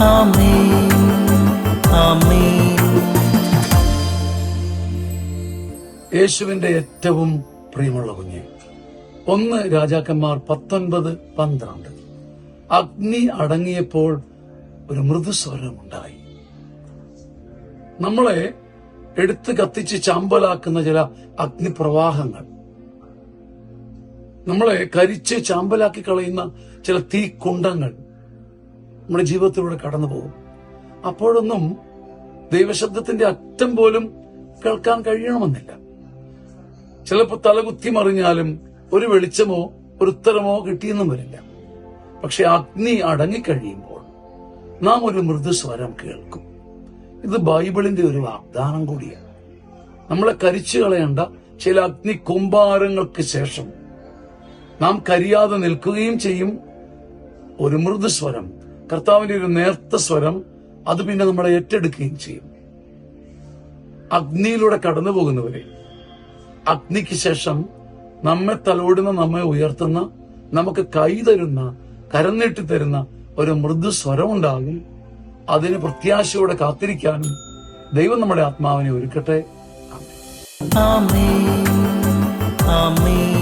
ആമേൻ, ആമേൻ. യേശുവിന്റെ ഏറ്റവും പ്രിയമുള്ള കുഞ്ഞ്, 1 രാജാക്കന്മാർ 19:12. അഗ്നി അടങ്ങിയപ്പോൾ ഒരു മൃദുസ്വരമുണ്ടായി. നമ്മളെ എടുത്ത് കത്തിച്ച് ചാമ്പലാക്കുന്ന ചില അഗ്നിപ്രവാഹങ്ങൾ, നമ്മളെ കരിച്ച് ചാമ്പലാക്കി കളയുന്ന ചില തീക്കുണ്ടങ്ങൾ നമ്മുടെ ജീവിതത്തിലൂടെ കടന്നു പോകും. അപ്പോഴൊന്നും ദൈവശബ്ദത്തിന്റെ അറ്റം പോലും കേൾക്കാൻ കഴിയണമെന്നില്ല. ചിലപ്പോൾ തലകുത്തി മറിഞ്ഞാലും ഒരു വെളിച്ചമോ ഒരു ഉത്തരമോ കിട്ടിയെന്നും വരില്ല. പക്ഷെ അഗ്നി അടങ്ങിക്കഴിയുമ്പോൾ നാം ഒരു മൃദുസ്വരം കേൾക്കും. ഇത് ബൈബിളിന്റെ ഒരു വാഗ്ദാനം കൂടിയാണ്. നമ്മളെ കരിച്ചു കളയേണ്ട ചില അഗ്നി കുമ്പാരങ്ങൾക്ക് ശേഷം നാം കരിയാതെ നിൽക്കുകയും ചെയ്യും. ഒരു മൃദുസ്വരം, കർത്താവിന്റെ ഒരു നേർത്ത സ്വരം, അത് പിന്നെ നമ്മളെ ഏറ്റെടുക്കുകയും ചെയ്യും. അഗ്നിയിലൂടെ കടന്നു പോകുന്നവരെ, അഗ്നിക്ക് ശേഷം നമ്മെ തലോടുന്ന, നമ്മെ ഉയർത്തുന്ന, നമുക്ക് കൈ തരുന്ന, കരം നീട്ടി തരുന്ന ഒരു മൃദുസ്വരം ഉണ്ടാകും. അതിന് പ്രത്യാശയോടെ കാത്തിരിക്കാനും ദൈവം നമ്മുടെ ആത്മാവിനെ ഒരുക്കട്ടെ. ആമേൻ, ആമേൻ.